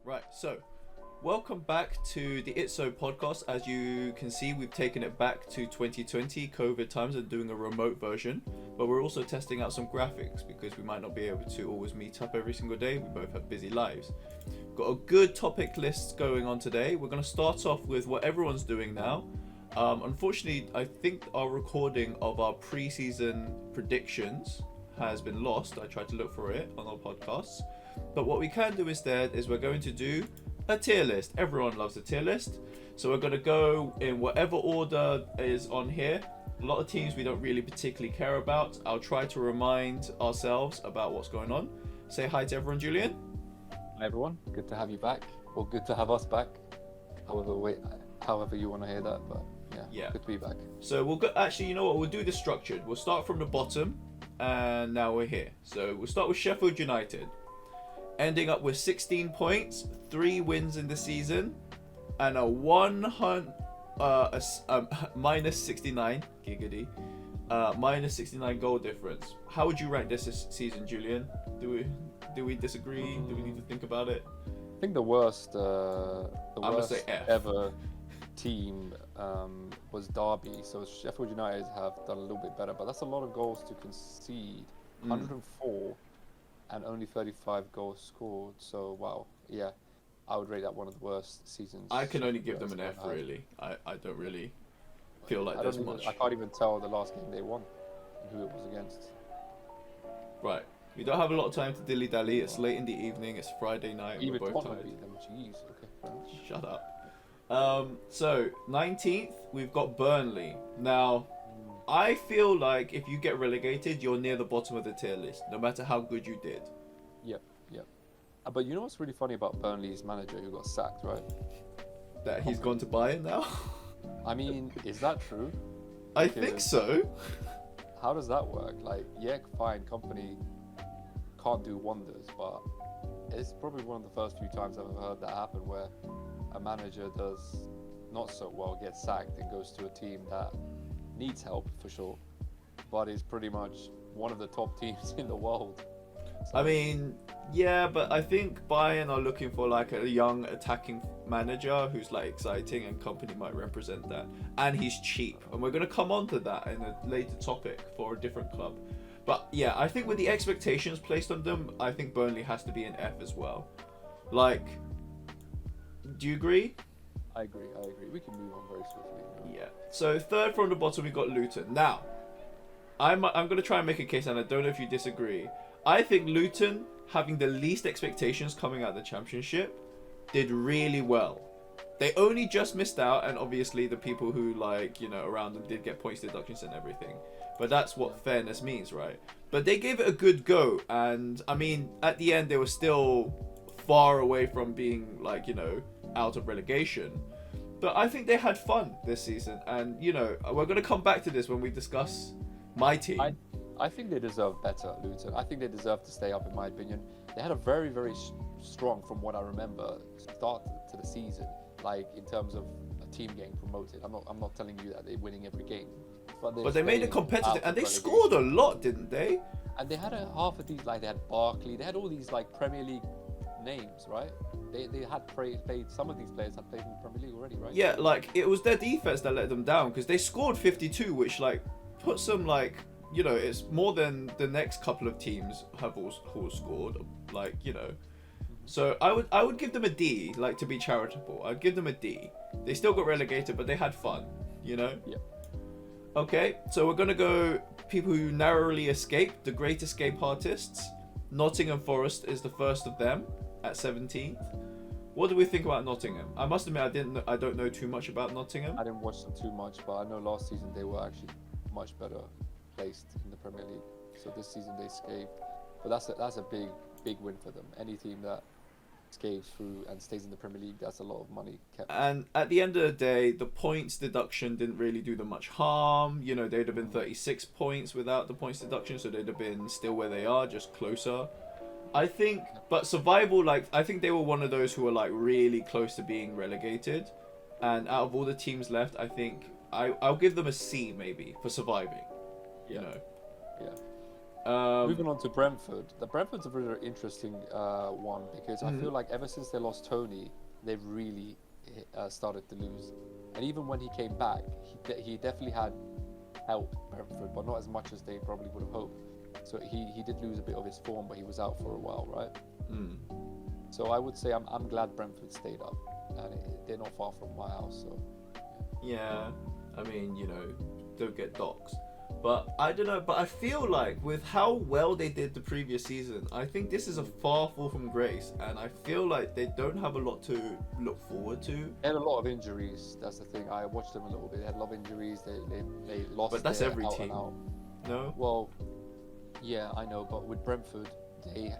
Right, so welcome back to the ITSO podcast. As you can see, we've taken it back to 2020 COVID times and doing a remote version, but we're also testing out some graphics because we might not be able to always meet up every single day. We both have busy lives. Got a good topic list going on today. We're going to start off with what everyone's doing now. Unfortunately, I think our recording of our pre-season predictions has been lost. I tried to look for it on our podcasts. But what we can do instead is we're going to do a tier list. Everyone loves a tier list. So we're going to go in whatever order is on here. A lot of teams we don't really particularly care about. I'll try to remind ourselves about what's going on. Say hi to everyone, Julian. Hi everyone, good to have you back, or good to have us back. However you want to hear that, but yeah, good to be back. So we'll go. Actually, you know what? We'll do this structured. We'll start from the bottom, and now we're here. So we'll start with Sheffield United, ending up with 16 points, 3 wins in the season, and a minus 69 giggity, minus 69 goal difference. How would you rank this season, Julian? Do we disagree? Do we need to think about it? I think the worst ever team was Derby. So Sheffield United have done a little bit better, but that's a lot of goals to concede. 104 and only 35 goals scored. So wow, yeah, I would rate that one of the worst seasons. I can only give them an F, really. I don't really feel like there's much. I can't even tell the last game they won and who it was against. Right. We don't have a lot of time to dilly-dally. It's late in the evening. It's Friday night. Even we're both tired. Beat them. Jeez. Okay, fair enough. Shut up. So 19th, we've got Burnley. Now, I feel like if you get relegated, you're near the bottom of the tier list, no matter how good you did. Yep. But you know what's really funny about Burnley's manager who got sacked, right? That he's gone to Bayern now? I mean, is that true? I think so. How does that work? Like, yeah, fine, company can't do wonders, but it's probably one of the first few times I've ever heard that happen where a manager does not so well, gets sacked and goes to a team that needs help for sure, but is pretty much one of the top teams in the world. So, I mean, yeah, but I think Bayern are looking for like a young attacking manager who's like exciting, and company might represent that. And he's cheap, and we're going to come on to that in a later topic for a different club. But yeah, I think with the expectations placed on them, I think Burnley has to be an F as well. Like, do you agree? I agree. We can move on very swiftly. Yeah. So third from the bottom, we got Luton. Now, I'm going to try and make a case, and I don't know if you disagree. I think Luton, having the least expectations coming out of the Championship, did really well. They only just missed out, and obviously the people who around them did get points deductions and everything. But that's what fairness means, right? But they gave it a good go, and I mean, at the end they were still far away from being out of relegation. But I think they had fun this season, and we're going to come back to this when we discuss my team. I think they deserve better, Luton. I think they deserve to stay up, in my opinion. They had a very, very strong, from what I remember, start to the season. Like in terms of a team getting promoted. I'm not telling you that they're winning every game, but they made it competitive, and they scored a lot, didn't they? And they had half of these, like they had Barkley, they had all these like Premier League names, right? They had played. Some of these players had played in the Premier League already, right? Yeah, like it was their defense that let them down, because they scored 52, which puts them it's more than the next couple of teams have all scored, So I would give them a D, to be charitable. I'd give them a D. They still got relegated, but they had fun, Yeah. Okay, so we're gonna go people who narrowly escaped, the Great Escape artists. Nottingham Forest is the first of them at 17th. What do we think about Nottingham? I must admit I don't know too much about Nottingham. I didn't watch them too much, but I know last season they were actually much better placed in the Premier League. So this season they escaped, but that's a big win for them. Any team that escapes through and stays in the Premier League, that's a lot of money kept. And at the end of the day, the points deduction didn't really do them much harm. They'd have been 36 points without the points deduction, so they'd have been still where they are, just closer. I think, but survival, I think they were one of those who were really close to being relegated. And out of all the teams left, I think I'll give them a C maybe for surviving. Yeah. Moving on to Brentford. The Brentford's a very interesting one because I feel like ever since they lost Tony, they've really started to lose. And even when he came back, he definitely had helped Brentford, but not as much as they probably would have hoped. So he did lose a bit of his form, but he was out for a while, right? So I would say I'm glad Brentford stayed up, and they're not far from my house. So Yeah, I mean, you know, don't get doxed. But I don't know, but I feel like with how well they did the previous season, I think this is a far fall from grace, and I feel like they don't have a lot to look forward to. they had a lot of injuries. That's the thing. I watched them a little bit. They had a lot of injuries. They lost. But that's their every out team. and out. No? Well, yeah, I know, but with Brentford, they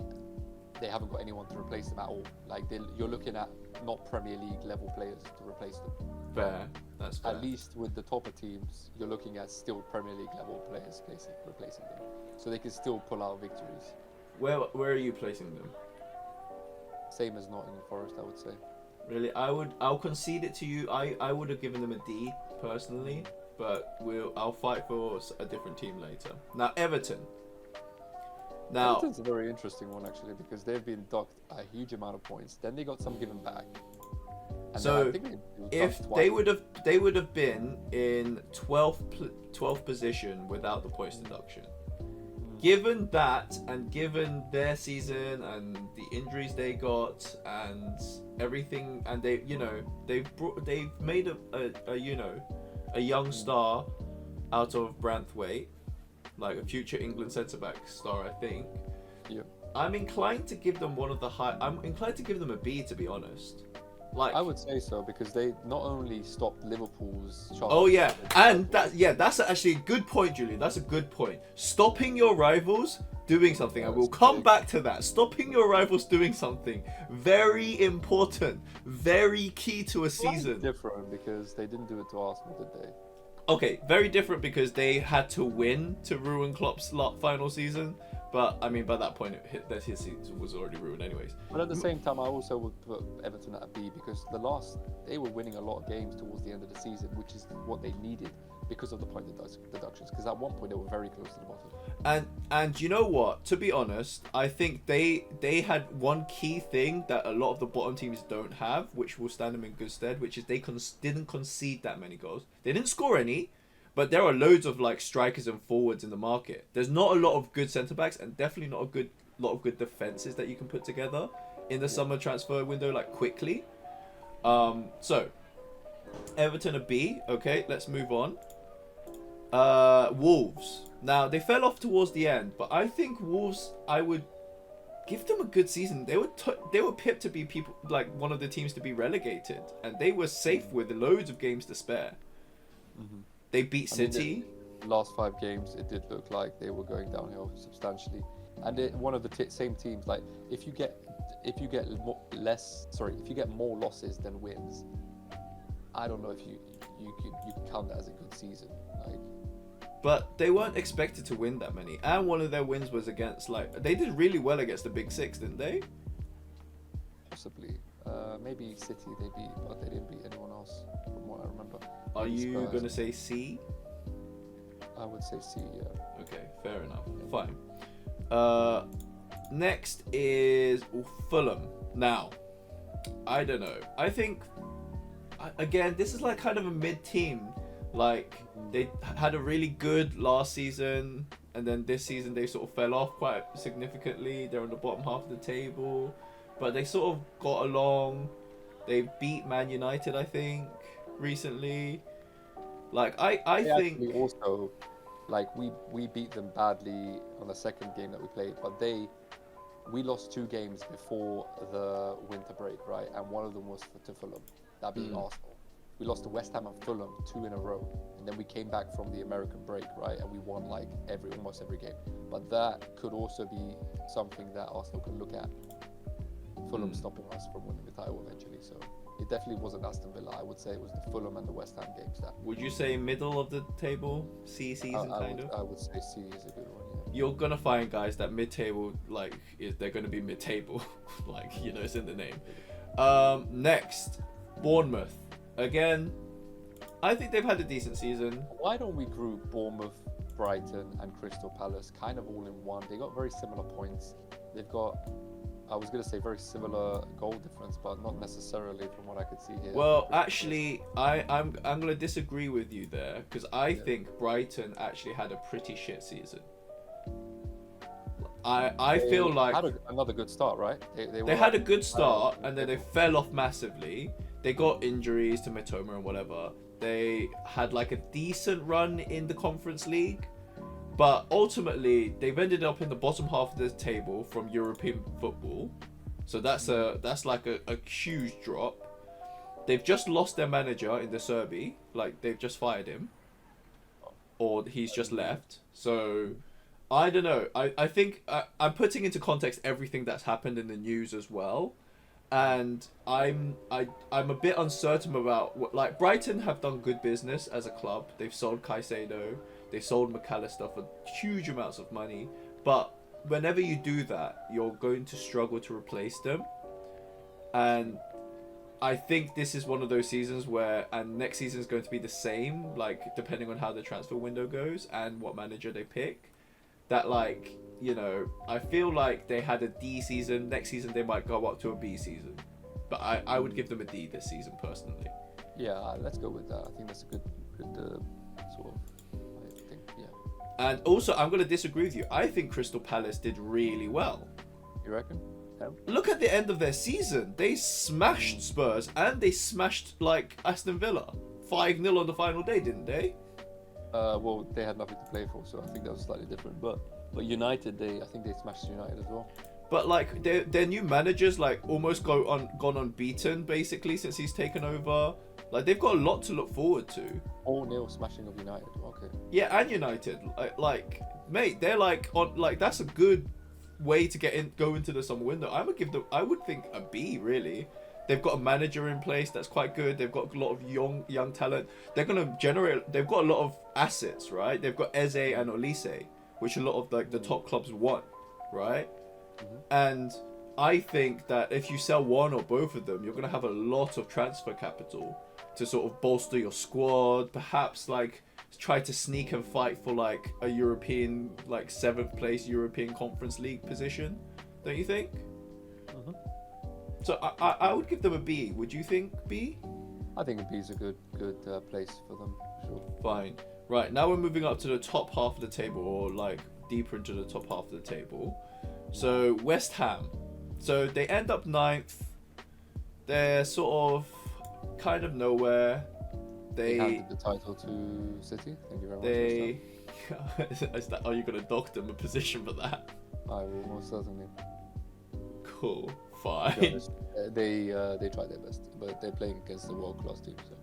haven't got anyone to replace them at all. Like you're looking at not Premier League level players to replace them. Fair. That's fair. At least with the topper teams, you're looking at still Premier League level players replacing them, so they can still pull out victories. Where are you placing them? Same as Nottingham Forest, I would say. Really, I'll concede it to you. I would have given them a D personally, but I'll fight for a different team later. Now Everton. Now Everton's a very interesting one actually because they've been docked a huge amount of points. Then they got some given back. And so then I think they if docked they would have been in 12th position without the points deduction. Given that, and given their season and the injuries they got and everything, and they've made a young star out of Branthwaite, like a future England centre back star, I think. Yeah. I'm inclined to give them I'm inclined to give them a B, to be honest. Like, I would say so because they not only stopped Liverpool's chance. oh yeah, and that's actually a good point, Julian. That's a good point. Stopping your rivals doing something, and we'll come back to that. Stopping your rivals doing something, very important, very key to a season. Different because they didn't do it to Arsenal, did they? Okay, very different because they had to win to ruin Klopp's final season. But I mean, by that point, his season was already ruined, anyways. But at the same time, I also would put Everton at a B because they were winning a lot of games towards the end of the season, which is what they needed because of the point deductions. Because at one point they were very close to the bottom. And you know what? To be honest, I think they had one key thing that a lot of the bottom teams don't have, which will stand them in good stead, which is they didn't concede that many goals. They didn't score any. But there are loads of like strikers and forwards in the market. There's not a lot of good centre backs, and definitely not a lot of good defenses that you can put together in the summer transfer window, like quickly. So Everton a B. Okay, let's move on. Wolves. Now they fell off towards the end, but I think Wolves, I would give them a good season. They were pipped to be one of the teams to be relegated, and they were safe with loads of games to spare. Mm-hmm. They beat City. The last 5 games, it did look like they were going downhill substantially. And one of the same teams, like if you get more losses than wins, I don't know if you can count that as a good season. Like, but they weren't expected to win that many, and one of their wins was against they did really well against the Big Six, didn't they? Possibly. Maybe City they beat, but they didn't beat anyone else from what I remember. Are you going to say C? I would say C, yeah. Okay, fair enough. Fine. Next is Fulham. Now, I don't know. I think, again, this is like kind of a mid-team. Like, they had a really good last season, and then this season they sort of fell off quite significantly. They're on the bottom half of the table. But they sort of got along. They beat Man United, I think, recently. Like, I think also, like we beat them badly on the second game that we played, but we lost 2 games before the winter break, right? And one of them was to Fulham, that being Arsenal. We lost to West Ham and Fulham 2 in a row, and then we came back from the American break, right? And we won like almost every game. But that could also be something that Arsenal could look at. Fulham stopping us from winning the title eventually, so it definitely wasn't Aston Villa. I would say it was the Fulham and the West Ham games that. Would you say middle of the table, C season kind of? I would say C is a good one. Yeah. You're gonna find, guys, that mid-table, they're gonna be mid-table, it's in the name. Next, Bournemouth. Again, I think they've had a decent season. Why don't we group Bournemouth Brighton and Crystal Palace kind of all in one. They got very similar points. They've got, I was going to say very similar goal difference, but not necessarily from what I could see here. Well, actually, I'm going to disagree with you there, because I think Brighton actually had a pretty shit season. I feel like had another good start, right? They had a good start, and then they fell off massively. They got injuries to Mitoma and whatever. They had like a decent run in the Conference League, but ultimately they've ended up in the bottom half of the table from European football. So that's like a huge drop. They've just lost their manager in the Serbi. Like, they've just fired him, or he's just left. So I don't know. I think I'm putting into context everything that's happened in the news as well. And I'm a bit uncertain about what, like, Brighton have done good business as a club. They've sold Caicedo, they sold McAllister for huge amounts of money. But whenever you do that, you're going to struggle to replace them. And I think this is one of those seasons where, and next season is going to be the same, like, depending on how the transfer window goes and what manager they pick. That, like, you know, I feel like they had a D season. Next season they might go up to a B season, but I would give them a D this season personally. Yeah, let's go with that. I think that's a good sort of. I think, yeah. And also, I'm going to disagree with you. I think Crystal Palace did really well. You reckon? Yeah. Look at the end of their season. They smashed Spurs and they smashed like Aston Villa 5-0 on the final day, didn't they? Well, they had nothing to play for, so I think that was slightly different. But United, I think they smashed United as well. But like their new managers like almost gone unbeaten basically since he's taken over. Like, they've got a lot to look forward to. 4-0 smashing of United. Okay. Yeah, and United. Like mate, they're like on like that's a good way to go into the summer window. I would think a B really. They've got a manager in place that's quite good. They've got a lot of young talent. They're gonna generate. They've got a lot of assets, right? They've got Eze and Olise, which a lot of like the top clubs want, right? Mm-hmm. And I think that if you sell one or both of them, you're gonna have a lot of transfer capital to sort of bolster your squad. Perhaps like try to sneak and fight for like a European, like 7th place European Conference League position. Don't you think? Mm-hmm. So I would give them a B. Would you think B? I think a B is a good place for them. Sure. Fine. Right, now we're moving up to the top half of the table, or like deeper into the top half of the table. So West Ham. So they end up 9th. They're sort of kind of nowhere. They handed the title to City. Thank you very much. Are you going to dock them a position for that? I will most certainly. Cool. Fine. They tried their best, but they're playing against a world-class team. So.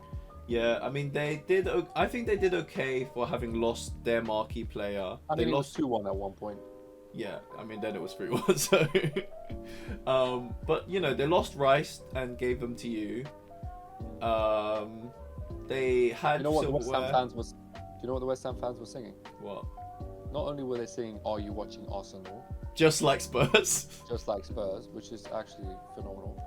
Yeah, I mean they did. I think they did okay for having lost their marquee player. They lost 2-1 at one point. Yeah, I mean then it was 3-1. So, but you know they lost Rice and gave them to you. They had. You know what the West Ham fans was? Do you know what the West Ham fans were singing? What? Not only were they singing "Are you watching Arsenal?" Just like Spurs. Just like Spurs, which is actually phenomenal.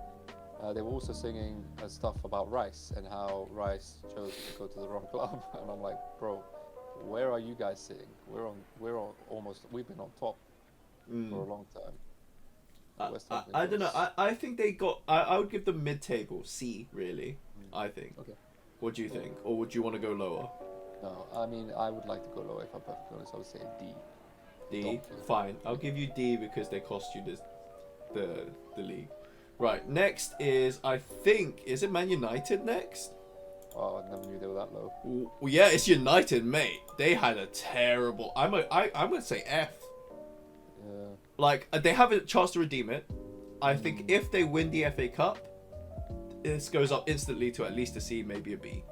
They were also singing stuff about Rice and how Rice chose to go to the wrong club. And I'm like, bro, where are you guys sitting? We've been on top for a long time. I don't know. I think they got. I would give them mid-table, C, really. I think. Okay. What do you think? Or would you want to go lower? No, I mean, I would like to go lower if I'm perfectly honest. I would say D. D? Fine. I'll give you D because they cost you the league. Right, next is, I think, is it Man United next? Oh, I never knew they were that low. Well, yeah, it's United, mate. They had a terrible... I'm going to say F. Yeah. Like, they have a chance to redeem it. I think if they win the FA Cup, this goes up instantly to at least a C, maybe a B.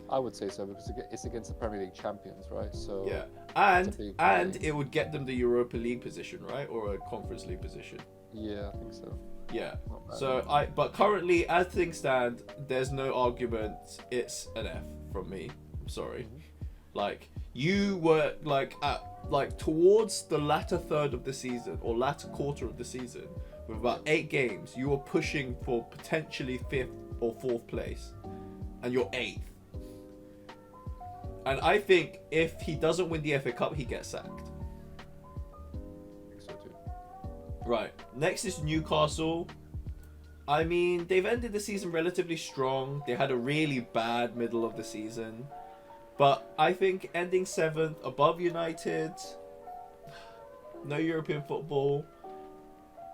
I would say so because it's against the Premier League champions, right? So yeah, and it would get them the Europa League position, right, or a Conference League position. Yeah, I think so. Yeah. So but currently, as things stand, there's no argument. It's an F from me. I'm sorry. Mm-hmm. Like you were like towards the latter third of the season or latter quarter of the season, with about 8 games, you were pushing for potentially 5th or 4th place, and you're 8th. And I think if he doesn't win the FA Cup, he gets sacked. I think so too. Right. Next is Newcastle. I mean, they've ended the season relatively strong. They had a really bad middle of the season. But I think ending 7th, above United, no European football,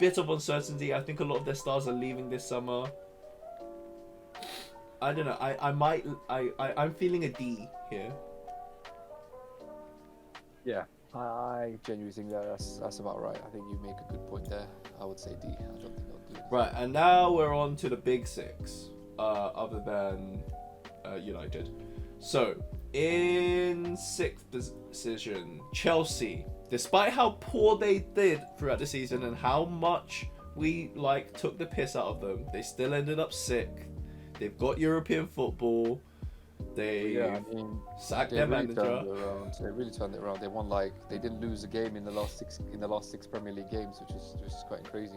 bit of uncertainty. I think a lot of their stars are leaving this summer. I don't know. I'm feeling a D here. Yeah, I genuinely think that's about right. I think you make a good point there. I would say D. I don't think I'll do it. Right, and now we're on to the big six, other than United. So, in 6th position, Chelsea. Despite how poor they did throughout the season and how much we took the piss out of them, they still ended up 6th. They've got European football. They sacked their manager. They really turned it around. They won they didn't lose a game in the last six Premier League games, which is quite crazy.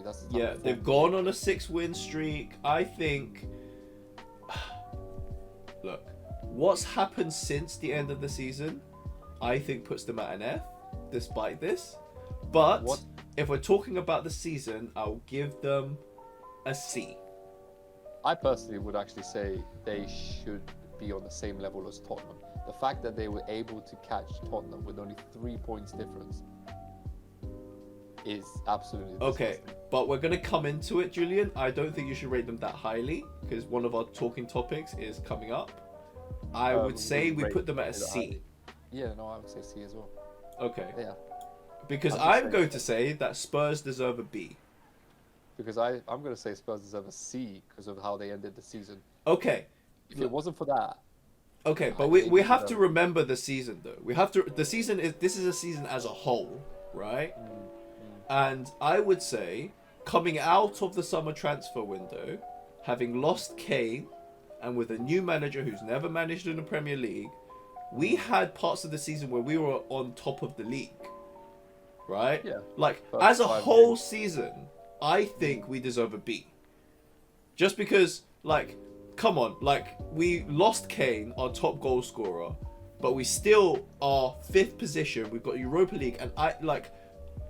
They've gone on a 6-win streak. I think. Look, what's happened since the end of the season, I think puts them at an F, despite this. But if we're talking about the season, I'll give them a C. I personally would actually say they should be on the same level as Tottenham. The fact that they were able to catch Tottenham with only 3 points difference is absolutely okay. But we're gonna come into it, Julian. I don't think you should rate them that highly because one of our talking topics is coming up. I would say we put them at a C. Yeah, no, I would say C as well. Okay. Yeah. Because I'm going to say that Spurs deserve a B. Because I'm going to say Spurs deserve a C because of how they ended the season. Okay. If it wasn't for that. Okay, but we have to remember the season though. This is a season as a whole, right? And I would say coming out of the summer transfer window, having lost Kane and with a new manager who's never managed in the Premier League, we had parts of the season where we were on top of the league. Right? Yeah. As a whole season, I think we deserve a B. Just because, come on, we lost Kane, our top goal scorer, but we still are 5th position. We've got Europa League, and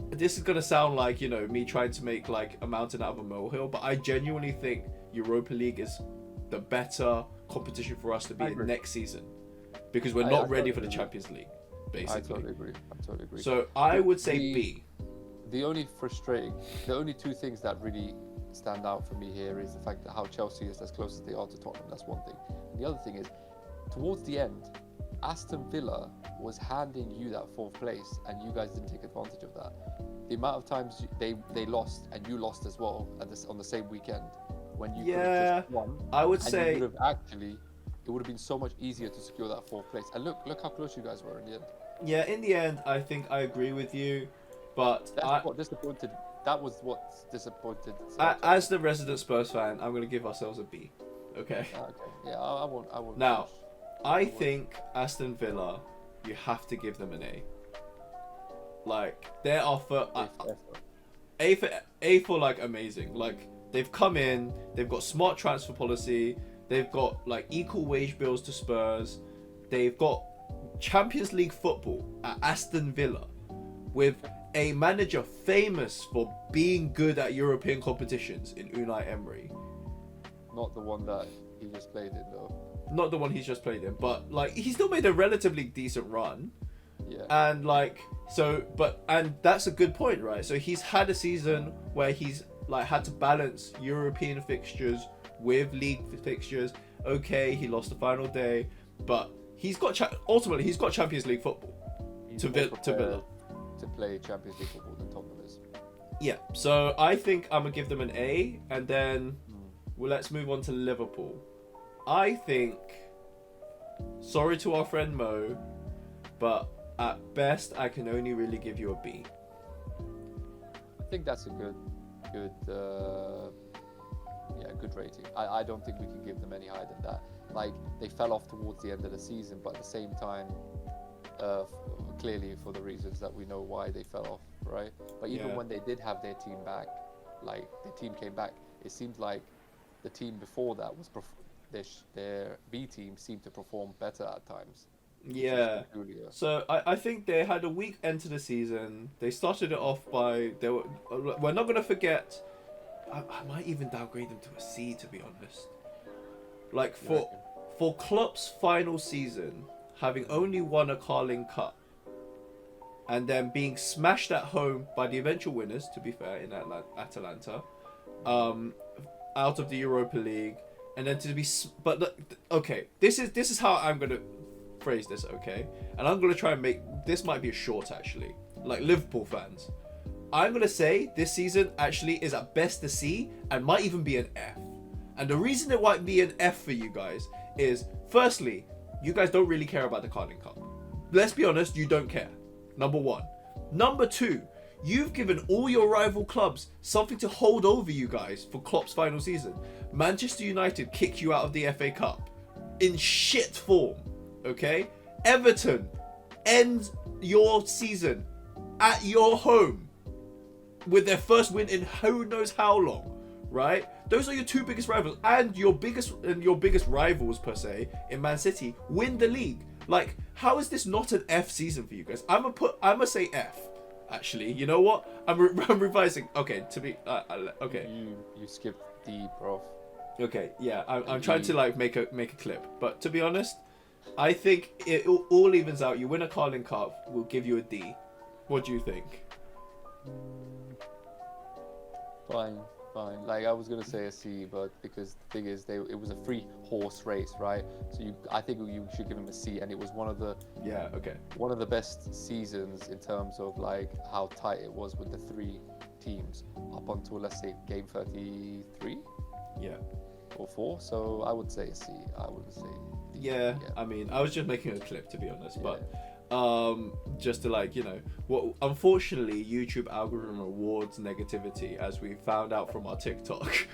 this is gonna sound like, me trying to make a mountain out of a molehill, but I genuinely think Europa League is the better competition for us to be in next season, because we're not ready for the Champions League, basically. I totally agree. So I would say B. The only two things that really stand out for me here is the fact that how Chelsea is as close as they are to Tottenham. That's one thing. And the other thing is, towards the end, Aston Villa was handing you that 4th place, and you guys didn't take advantage of that. The amount of times they lost, and you lost as well on the same weekend, when you could have just won. I would say it would have been so much easier to secure that 4th place. And look how close you guys were in the end. Yeah, in the end, I think I agree with you. But what disappointed. That was what disappointed. As the resident Spurs fan, I'm going to give ourselves a B. Okay. Okay. Yeah, I won't. Now, I think Aston Villa, you have to give them an A. Their offer, A for amazing. They've come in, they've got smart transfer policy, they've got equal wage bills to Spurs, they've got Champions League football at Aston Villa, with a manager famous for being good at European competitions in Unai Emery. Not the one that he just played in, though. Not the one he's just played in, but he still made a relatively decent run. Yeah. And and that's a good point, right? So he's had a season where he's had to balance European fixtures with league fixtures. Okay, he lost the final day, but he's got ultimately he's got Champions League football to Villa. To play Champions League football than Tottenham is. Yeah, so I think I'm gonna give them an A, and then let's move on to Liverpool. I think, sorry to our friend Mo, but at best I can only really give you a B. I think that's a good rating. I don't think we can give them any higher than that. They fell off towards the end of the season, but at the same time, clearly for the reasons that we know why they fell off, right? But even when they did have their team back, the team came back, it seemed like the team before that was their B team seemed to perform better at times. which is Yeah. peculiar. So I think they had a weak end to the season. They started it off by we're not gonna forget. I might even downgrade them to a C, to be honest. Like You reckon? for Klopp's final season, having only won a Carling Cup, and then being smashed at home by the eventual winners, to be fair, in Atalanta, out of the Europa League, and then to be okay, this is how I'm gonna phrase this, okay, and I'm gonna try and make this might be a short actually, like Liverpool fans. I'm gonna say this season actually is at best a C and might even be an F. And the reason it might be an F for you guys is, firstly, you guys don't really care about the Carling Cup. Let's be honest, you don't care. Number one. Number two, you've given all your rival clubs something to hold over you guys for Klopp's final season. Manchester United kick you out of the FA Cup in shit form, okay? Everton ends your season at your home with their first win in who knows how long, right? Those are your two biggest rivals, and your biggest rivals per se in Man City win the league. Like, how is this not an F season for you guys? I'ma say F. Actually, you know what? I'm revising. Okay, to be okay. You skipped D, bro. Okay, yeah. I'm trying to like make a clip, but to be honest, I think it all evens out. You win a Carling Cup, we'll give you a D. What do you think? Fine. Like, I was gonna say a C, but because the thing is, it was a 3-horse race, right? So I think you should give him a C, and it was one of the best seasons in terms of like how tight it was with the 3 teams up until, let's say, game 33. Yeah. Or 4. So I would say a C. I wouldn't say D. Yeah. I mean, I was just making a clip, to be honest, Yeah. but just to like, you know, what unfortunately YouTube algorithm rewards negativity, as we found out from our TikTok.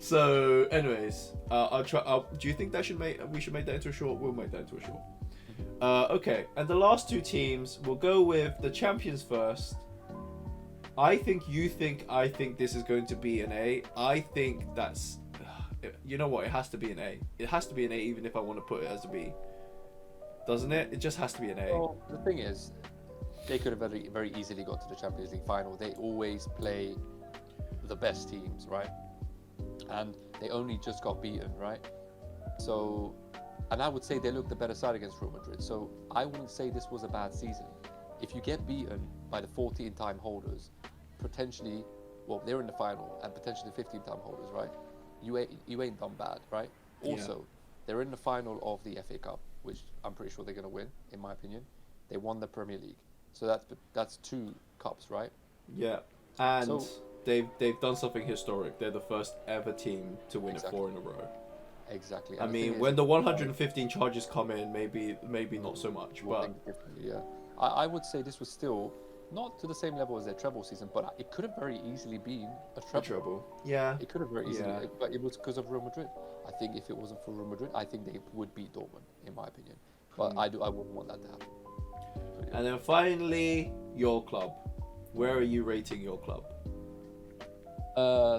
So anyways, I'll try. Do you think we should make that into a short? We'll make that into a short. Okay, and the last 2 teams, we'll go with the champions first. I think this is going to be an A. I think that's, you know what, it has to be an A. It has to be an A even if I want to put it as a B. Doesn't it? It just has to be an A. Well, the thing is, they could have very, very easily got to the Champions League final. They always play the best teams, right? And they only just got beaten, right? So, and I would say they looked the better side against Real Madrid. So I wouldn't say this was a bad season. If you get beaten by the 14-time holders, potentially, well, they're in the final, and potentially 15-time holders, right? You ain't done bad, right? Also, they're in the final of the FA Cup, which I'm pretty sure they're going to win, in my opinion. They won the Premier League, so that's 2 cups, right? Yeah, and So, they've done something historic. They're the first ever team to win Exactly. it 4 in a row. Exactly. I And the mean, thing when is, the 115 charges come in, maybe not so much, we'll but think differently, yeah. I would say this was still not to the same level as their treble season, but it could have very easily been a treble. trouble. Yeah, It could have very easily, Yeah. but it was because of Real Madrid. I think if it wasn't for Real Madrid, I think they would beat Dortmund, in my opinion. But I wouldn't want that to happen. So, yeah. and then finally, your club. Where are you rating your club?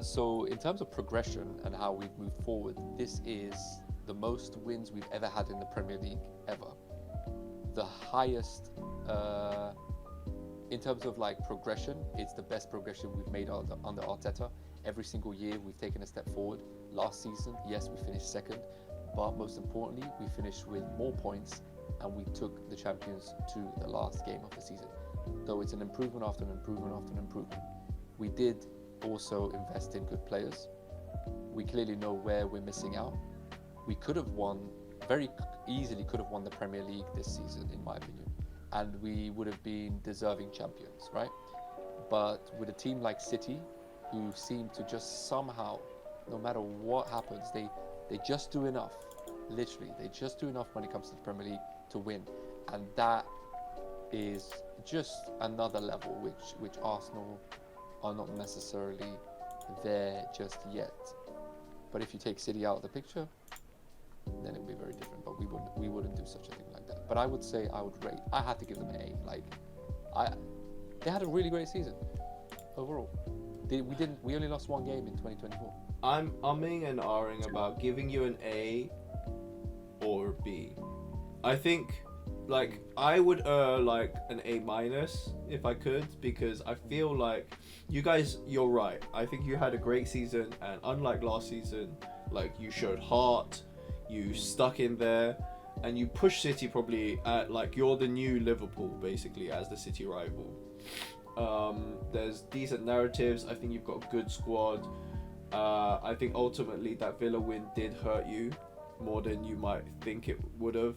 So in terms of progression and how we've moved forward, this is the most wins we've ever had in the Premier League ever. The highest, in terms of like progression, it's the best progression we've made under Arteta. Every single year we've taken a step forward. Last season, yes, we finished second, but most importantly, we finished with more points and we took the champions to the last game of the season. So it's an improvement after an improvement after an improvement. We did also invest in good players. We clearly know where we're missing out. We could have very easily could have won the Premier League this season, in my opinion, and we would have been deserving champions, right? But with a team like City, who seem to just somehow, no matter what happens, they just do enough. Literally, they just do enough when it comes to the Premier League to win, and that is just another level which Arsenal are not necessarily there just yet. But if you take City out of the picture, then it would be very different. But we wouldn't do such a thing like that. But I would say I had to give them an A. They had a really great season overall. We only lost 1 game in 2024. I'm umming and ahhing about giving you an A or a B. I think, like, I would like an A minus if I could, because I feel like you guys, you're right. I think you had a great season, and unlike last season, like, you showed heart, you stuck in there, and you pushed City probably at, like, you're the new Liverpool basically as the City rival. There's decent narratives. I think you've got a good squad. I think ultimately that Villa win did hurt you more than you might think it would have.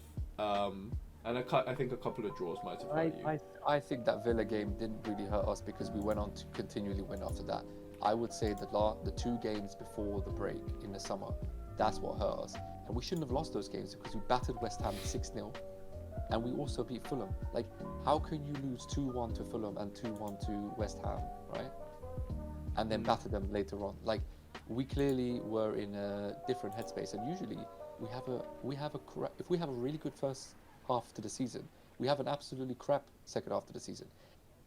And I think a couple of draws might have hurt you. I think that Villa game didn't really hurt us because we went on to continually win after that. I would say the 2 games before the break in the summer, that's what hurt us. And we shouldn't have lost those games because we battered West Ham 6-0 and we also beat Fulham. Like, how can you lose 2-1 to Fulham and 2-1 to West Ham, right? And then batter them later on. Like, we clearly were in a different headspace, and usually if we have a really good first half to the season, we have an absolutely crap second half to the season.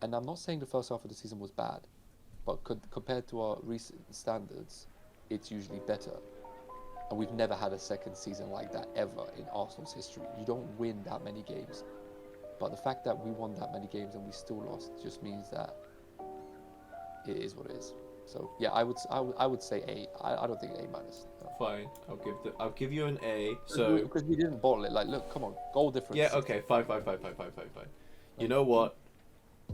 And I'm not saying the first half of the season was bad, but compared to our recent standards, it's usually better. And we've never had a second season like that ever in Arsenal's history. You don't win that many games. But the fact that we won that many games and we still lost just means that it is what it is. So yeah, I would say A. I don't think A minus. No. Fine, I'll give you an A. So because we didn't bottle it. Like, look, come on, goal difference. Yeah, okay, fine. You know what?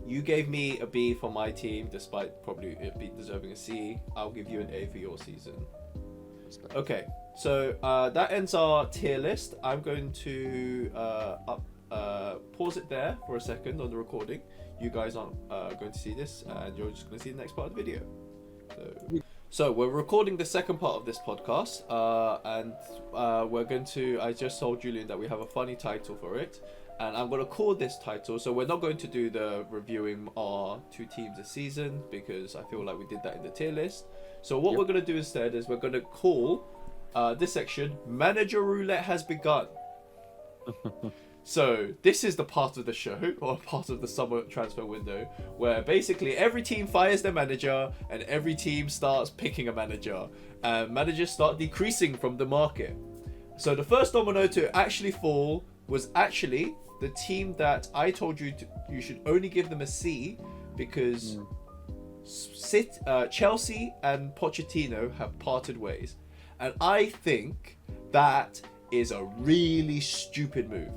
You gave me a B for my team, despite probably it be deserving a C. I'll give you an A for your season. Respect. Okay, so that ends our tier list. I'm going to pause it there for a second on the recording. You guys aren't going to see this, and you're just going to see the next part of the video. So we're recording the second part of this podcast, and we're going to. I just told Julian that we have a funny title for it, and I'm going to call this title. So we're not going to do the reviewing our 2 teams this season because I feel like we did that in the tier list. So what we're going to do instead is we're going to call this section "Manager Roulette Has Begun." So this is the part of the show, or part of the summer transfer window, where basically every team fires their manager and every team starts picking a manager, and managers start decreasing from the market. So the first domino to actually fall was actually the team that I told you you should only give them a C because Chelsea and Pochettino have parted ways, and I think that is a really stupid move.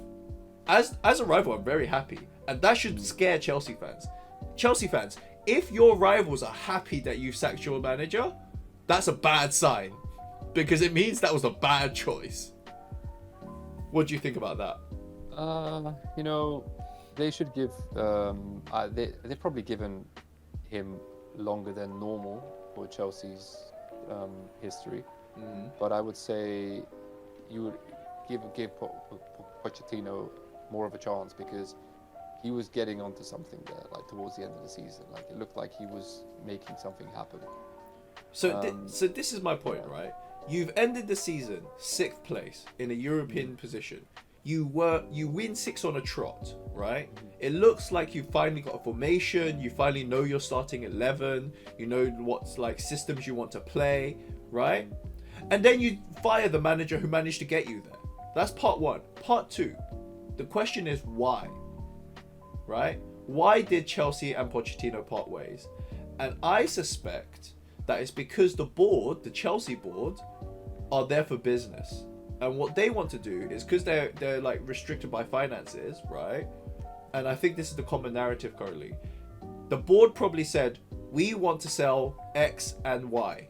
As a rival, I'm very happy, and that should scare Chelsea fans. Chelsea fans, if your rivals are happy that you sacked your manager, that's a bad sign, because it means that was a bad choice. What do you think about that? You know, they should give. They've probably given him longer than normal for Chelsea's history, but I would say you would give Pochettino more of a chance because he was getting onto something there, like towards the end of the season. Like, it looked like he was making something happen. So, so this is my point, right? You've ended the season 6th place in a European position. You win 6 on a trot, right? It looks like you finally got a formation. You finally know your starting 11. You know what's like systems you want to play, right? And then you fire the manager who managed to get you there. That's part 1. Part 2. The question is why, right? Why did Chelsea and Pochettino part ways? And I suspect that it's because the board, the Chelsea board, are there for business. And what they want to do is, because they're like restricted by finances, right? And I think this is the common narrative currently. The board probably said, we want to sell X and Y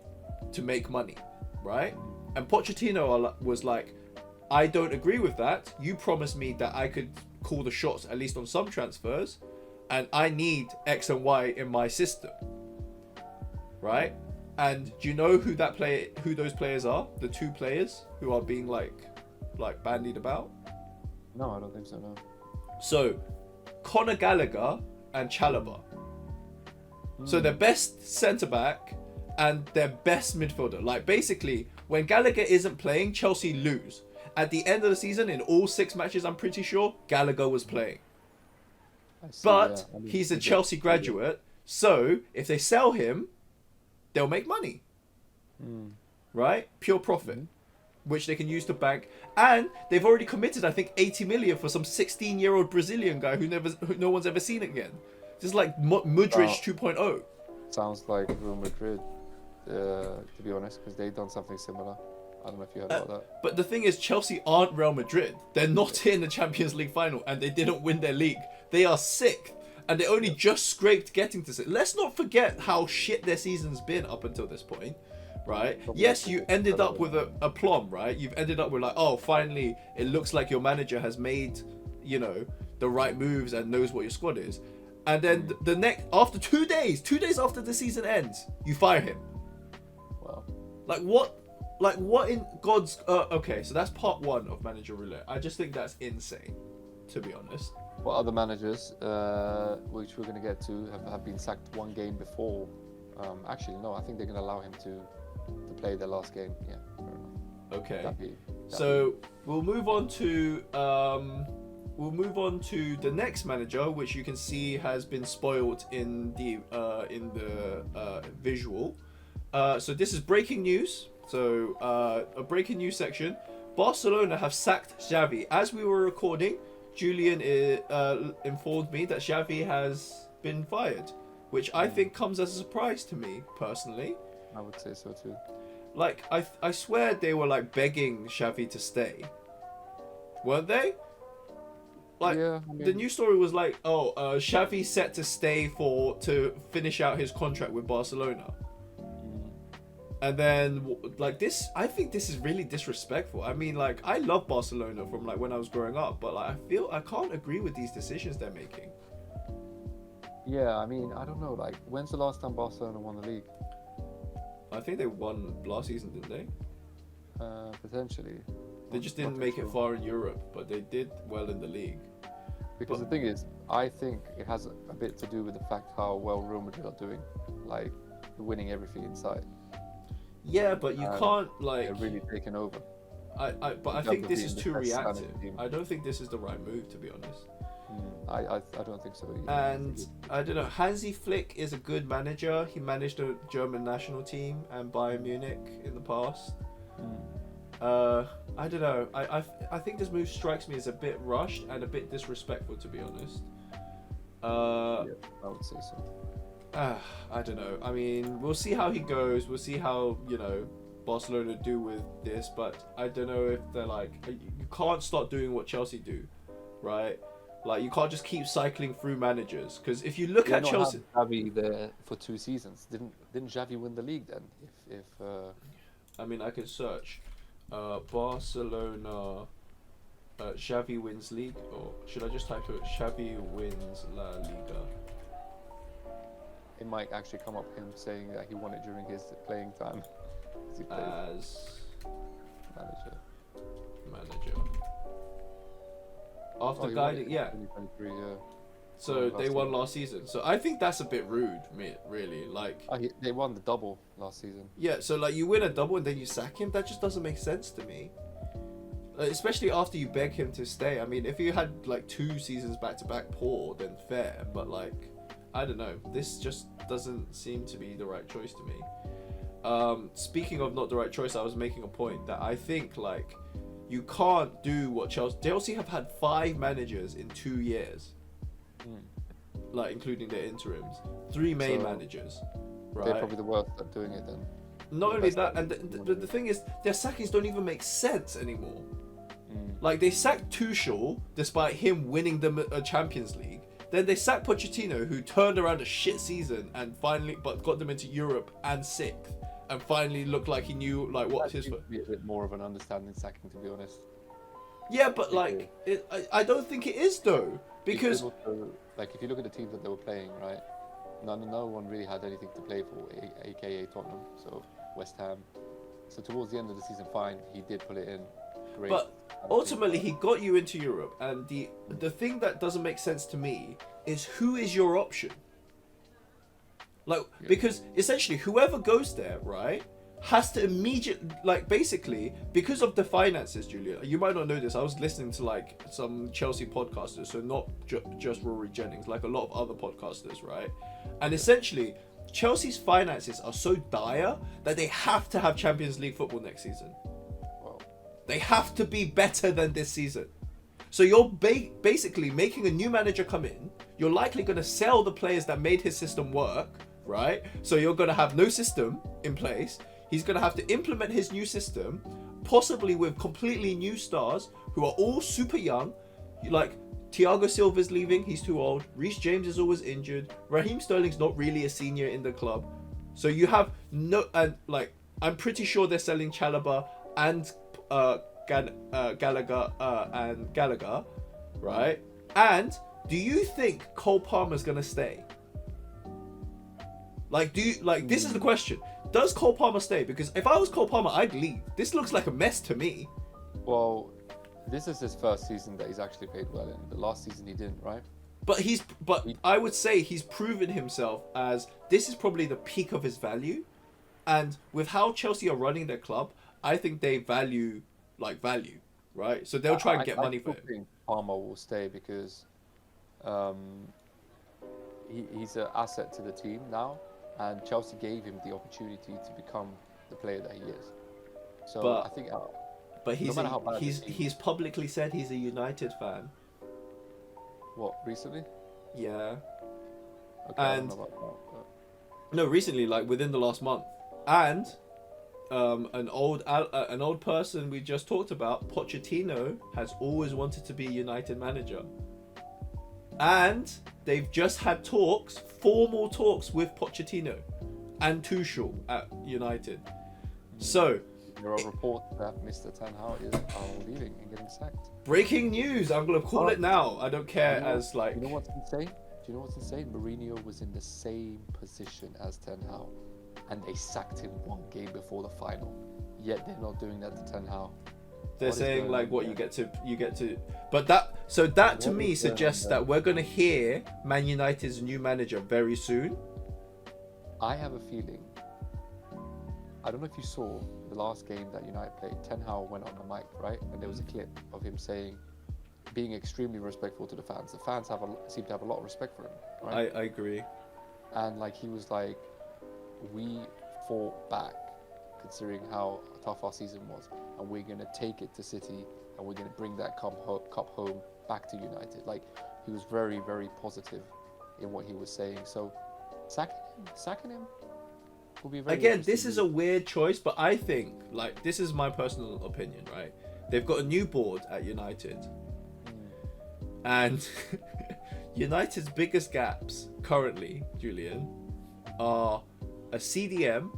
to make money, right? And Pochettino was like, I don't agree with that. You promised me that I could call the shots at least on some transfers, and I need X and Y in my system, right? And do you know who those players are? The 2 players who are being like bandied about? No, I don't think so. No. So, Conor Gallagher and Chalobah. So their best centre back and their best midfielder. Like, basically, when Gallagher isn't playing, Chelsea lose. At the end of the season, in all 6 matches, I'm pretty sure Gallagher was playing. But he's a Chelsea graduate, so if they sell him, they'll make money. Right? Pure profit. which they can use to bank, and they've already committed, I think, 80 million for some 16-year-old Brazilian guy who no one's ever seen again. This is like Mudryk 2.0. Sounds like Real Madrid, to be honest, because they've done something similar. I don't know if you heard about that. But the thing is, Chelsea aren't Real Madrid. They're not in the Champions League final, and they didn't win their league. They are sixth, and they only just scraped getting to sixth. Let's not forget how shit their season's been up until this point, right? Yes, you ended up with a aplomb, right? You've ended up with like, oh, finally, it looks like your manager has made, you know, the right moves and knows what your squad is. And then the next, after 2 days after the season ends, you fire him. Wow. Like what in God's... okay, so that's part one of manager roulette. I just think that's insane, to be honest. What other managers, which we're going to get to, have been sacked one game before? Actually, no, I think they're going to allow him to play their last game. Yeah, fair enough. Okay. So we'll move on to the next manager, which you can see has been spoiled in the visual. So this is breaking news. So a breaking news section. Barcelona have sacked Xavi. As we were recording, Julian informed me that Xavi has been fired, which I think comes as a surprise to me personally. I would say so too. Like I swear they were like begging Xavi to stay, weren't they? Like, yeah, I mean, the news story was like, Xavi set to stay to finish out his contract with Barcelona. And then, like, this, I think this is really disrespectful. I mean, like, I love Barcelona from, like, when I was growing up, but, like, I feel I can't agree with these decisions they're making. Yeah, I mean, I don't know, like, when's the last time Barcelona won the league? I think they won last season, didn't they? Potentially. They just didn't make it far in Europe, but they did well in the league. Because the thing is, I think it has a bit to do with the fact how well Real Madrid are doing, like, winning everything inside. Yeah, but you can't, like... They're really taking over. But I think this is too reactive. I don't think this is the right move, to be honest. I don't think so either. And, I don't know, Hansi Flick is a good manager. He managed a German national team and Bayern Munich in the past. I don't know. I think this move strikes me as a bit rushed and a bit disrespectful, to be honest. Yeah, I would say so. I don't know. I mean, we'll see how he goes. We'll see how, you know, Barcelona do with this. But I don't know if they're like... You can't start doing what Chelsea do, right? Like, you can't just keep cycling through managers. Because if you look at Chelsea... Xavi there for 2 seasons. Didn't Xavi win the league then? I mean, I can search. Barcelona... Xavi wins league? Or should I just type it? Xavi wins La Liga. It might actually come up him saying that he won it during his playing time. As manager. After guiding, yeah. 2023, yeah. So they won last season. So I think that's a bit rude, really. Like they won the double last season. Yeah, so like you win a double and then you sack him. That just doesn't make sense to me. Especially after you beg him to stay. I mean, if you had like 2 seasons back to back poor, then fair. But like, I don't know. This just doesn't seem to be the right choice to me. Speaking of not the right choice, I was making a point that I think like you can't do what Chelsea have had 5 managers in 2 years, like including their interims, 3 main managers. Right? They're probably the worst at doing it then. Not only that, and the thing is, their sackings don't even make sense anymore. Like they sacked Tuchel despite him winning them a Champions League. Then they sacked Pochettino, who turned around a shit season and finally, but got them into Europe and 6th, and finally looked like he knew like what his. Be a bit more of an understanding sacking, to be honest. Yeah, but like, I don't think it is though, because also, like if you look at the teams that they were playing, right, no one really had anything to play for, aka Tottenham, so West Ham. So towards the end of the season, fine, he did put it in. Great. But ultimately, he got you into Europe, and the thing that doesn't make sense to me is who is your option? Like, because essentially, whoever goes there, right, has to immediately, like, basically, because of the finances, Julia, you might not know this, I was listening to, like, some Chelsea podcasters, so not just Rory Jennings, like a lot of other podcasters, right? And essentially, Chelsea's finances are so dire that they have to have Champions League football next season. Well, They have to be better than this season. So you're basically making a new manager come in. You're likely going to sell the players that made his system work, right? So you're going to have no system in place. He's going to have to implement his new system, possibly with completely new stars who are all super young. Like Thiago Silva's leaving, he's too old. Reece James is always injured. Raheem Sterling's not really a senior in the club. So you have no, and like, I'm pretty sure they're selling Chalobah and Gallagher and Gallagher, right? And do you think Cole Palmer's gonna stay? Like, this is the question. Does Cole Palmer stay? Because if I was Cole Palmer, I'd leave. This looks like a mess to me. Well, this is his first season that he's actually played well in. The last season he didn't, right? But I would say he's proven himself as this is probably the peak of his value. And with how Chelsea are running their club, I think they value, right? So they'll try and get money for him. I think Palmer will stay because he's an asset to the team now, and Chelsea gave him the opportunity to become the player that he is. So I think, but he's publicly said he's a United fan. What, recently? Yeah. Okay, I don't know about that, but... No, recently, like within the last month, and an old person we just talked about, Pochettino, has always wanted to be United manager, and they've just had formal talks with Pochettino and Tuchel at United. So there are reports that Mr. Ten Hag is leaving and getting sacked. Breaking news! I'm gonna call it now. I don't care. You know what's insane? Do you know what's insane? Mourinho was in the same position as Ten Hag, and they sacked him one game before the final. Yet they're not doing that to Ten Hag. They're saying like, what you get to, but that to me suggests that we're gonna hear Man United's new manager very soon. I have a feeling. I don't know if you saw the last game that United played. Ten Hag went on the mic, right, and there was a clip of him saying, being extremely respectful to the fans. The fans seem to have a lot of respect for him, right? I agree. And like he was like, we fought back, considering how tough our season was, and we're gonna take it to City, and we're gonna bring that cup home back to United. Like he was very, very positive in what he was saying. So sacking him will be very again. This is a weird choice, but I think like this is my personal opinion, right? They've got a new board at United. And United's biggest gaps currently, Julian, are a CDM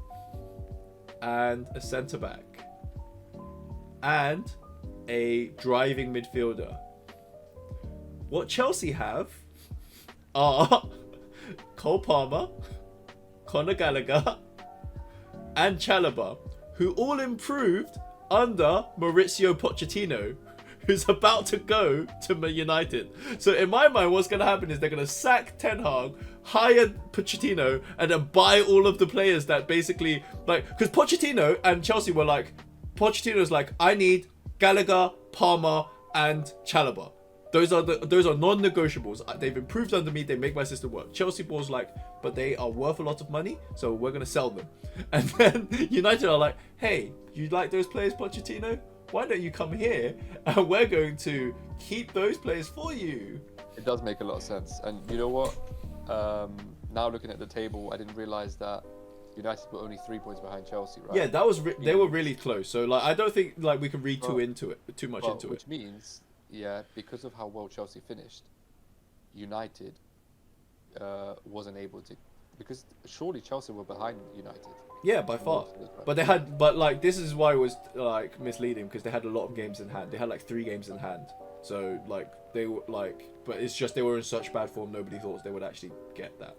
and a centre-back and a driving midfielder. What Chelsea have are Cole Palmer, Conor Gallagher and Chalobah, who all improved under Mauricio Pochettino, who's about to go to Man United. So in my mind, what's going to happen is they're going to sack Ten Hag, hire Pochettino, and then buy all of the players that basically, like, because Pochettino and Chelsea were like, Pochettino's like, I need Gallagher, Palmer, and Chalobah. Those are non-negotiables. They've improved under me. They make my system work. Chelsea was like, but they are worth a lot of money, so we're going to sell them. And then United are like, hey, you like those players, Pochettino? Why don't you come here and we're going to keep those players for you? It does make a lot of sense. And you know what? Now looking at the table, I didn't realize that United were only 3 points behind Chelsea, right? Yeah, that was they were really close. So like, I don't think like we can read too much into it. Which means, yeah, because of how well Chelsea finished, United wasn't able to, because surely Chelsea were behind United. Yeah, by far. But like this is why it was like misleading, because they had a lot of games in hand. They had like 3 games in hand. So like they were like, but it's just they were in such bad form. Nobody thought they would actually get that.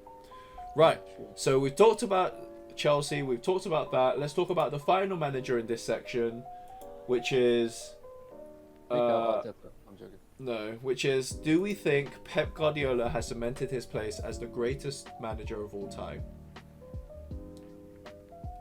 Right. So we've talked about Chelsea. We've talked about that. Let's talk about the final manager in this section, which is. I'm joking. No, which is, do we think Pep Guardiola has cemented his place as the greatest manager of all time?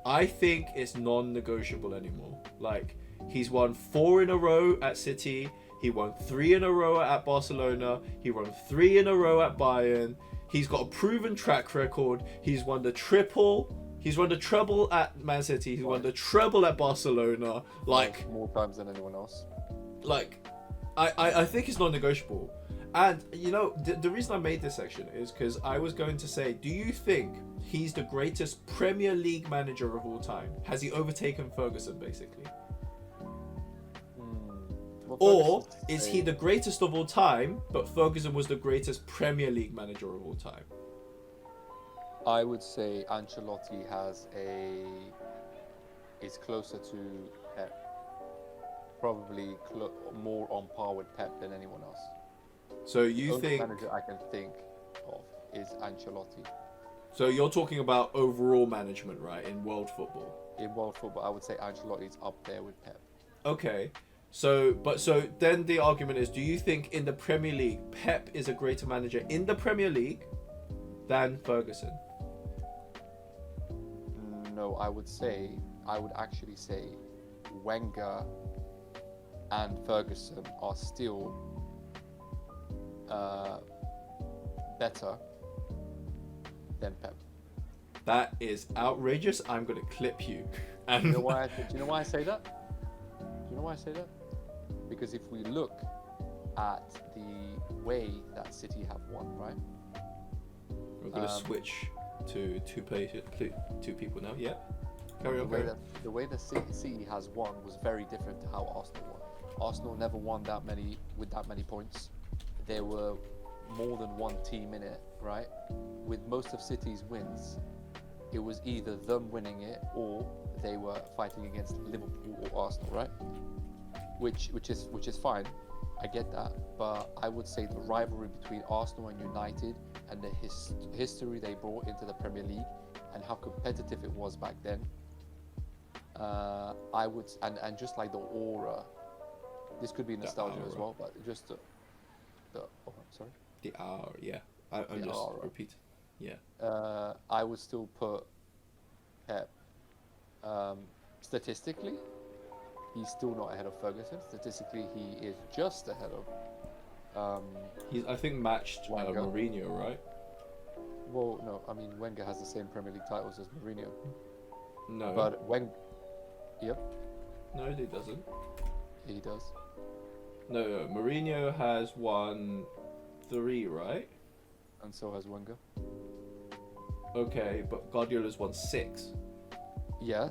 I think it's non-negotiable anymore. Like, he's won 4 in a row at City. He won 3 in a row at Barcelona. He won 3 in a row at Bayern. He's got a proven track record. He's won the triple. He's won the treble at Man City. He's won the treble at Barcelona. Like more times than anyone else. Like, I think it's non-negotiable. And you know, the reason I made this section is because I was going to say, do you think he's the greatest Premier League manager of all time? Has he overtaken Ferguson, basically? Well, Or is he the greatest of all time, but Ferguson was the greatest Premier League manager of all time? I would say Ancelotti is closer to Pep. Probably more on par with Pep than anyone else. So you Only think... manager I can think of is Ancelotti. So you're talking about overall management, right, in world football? In world football, I would say Ancelotti is up there with Pep. Okay. So then the argument is, do you think in the Premier League, Pep is a greater manager in the Premier League than Ferguson? No, I would actually say Wenger and Ferguson are still better than Pep. That is outrageous. I'm going to clip you. And Do you know why I say that? Because if we look at the way that City have won, right? We're going to switch to two people now. Yeah. Carry on. The way that City has won was very different to how Arsenal won. Arsenal never won with that many points. There were more than one team in it, right? With most of City's wins, it was either them winning it or they were fighting against Liverpool or Arsenal, right? Which is fine. I get that, but I would say the rivalry between Arsenal and United and the history they brought into the Premier League and how competitive it was back then. I would, and just like the aura, this could be nostalgia as well, but just sorry. The aura, yeah. I'm just repeating. Yeah. I would still put Pep. Statistically, he's still not ahead of Ferguson. Statistically, he is just ahead of. He's, I think, matched Mourinho, right? Well, no. I mean, Wenger has the same Premier League titles as Mourinho. No. But Yep. No, he doesn't. He does. No. Mourinho has won 3, right? And so has Wenger. Okay, but Guardiola's won 6. Yeah,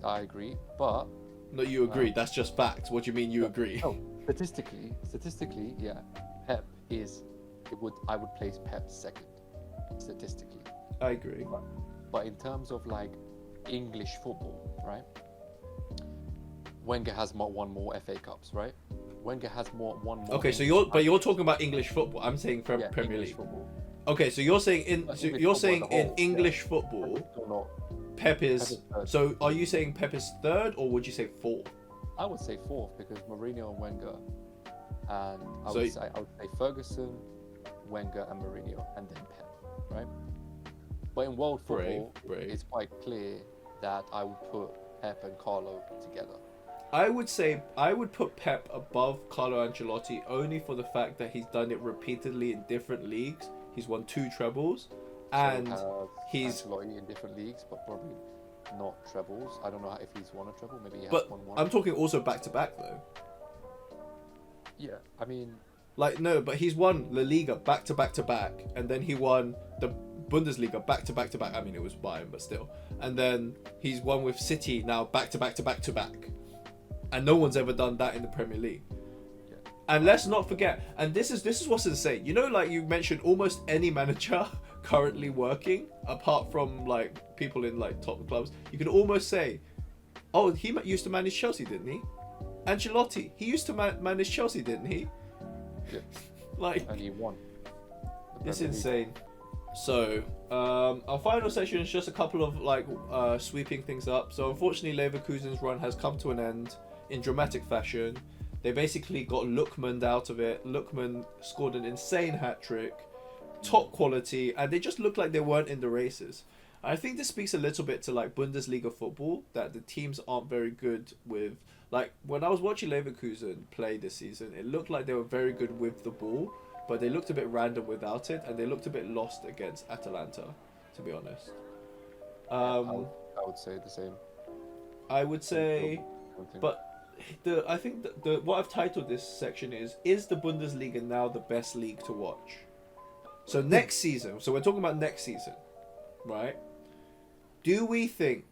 I agree. But no, you agree. That's just facts. What do you mean you agree? Oh, statistically, yeah. Pep is. I would place Pep second. Statistically. I agree. But in terms of like English football, right? Wenger has won more FA Cups, right? Wenger has won more. Okay, so you're talking about English football. I'm saying Premier English League. Football. Okay, so you're saying in English Or football, not. Pep is. third. So are you saying Pep is 3rd, or would you say 4th? I would say 4th because Mourinho and Wenger, and I would say Ferguson, Wenger, and Mourinho, and then Pep, right? But in world football, it's quite clear that I would put Pep and Carlo together. I would put Pep above Carlo Ancelotti only for the fact that he's done it repeatedly in different leagues. He's won 2 trebles, and he's Ancelotti in different leagues, but probably not trebles. I don't know if he's won a treble. Maybe he has but won one. I'm talking also back to back though. Yeah, I mean, no, but he's won La Liga back to back to back, and then he won the Bundesliga back to back to back. I mean, it was Bayern, but still. And then he's won with City now back to back to back to back. And no one's ever done that in the Premier League. Yeah. And let's not forget, and this is what's insane. You know, like you mentioned, almost any manager currently working, apart from like people in like top clubs, you can almost say, oh, he used to manage Chelsea, didn't he? Ancelotti, he used to manage Chelsea, didn't he? Yeah. Like, and he won. It's insane. So, our final session is just a couple of like sweeping things up. So, unfortunately, Leverkusen's run has come to an end in dramatic fashion. They basically got Lookman out of it. Lookman scored an insane hat-trick, top quality, and they just looked like they weren't in the races. I think this speaks a little bit to like Bundesliga football, that the teams aren't very good with, like when I was watching Leverkusen play this season, it looked like they were very good with the ball, but they looked a bit random without it, and they looked a bit lost against Atalanta, to be honest. I would say the same. I would say, Something. but I think the what I've titled this section is the Bundesliga now the best league to watch? So next season, so we're talking about next season, right? Do we think,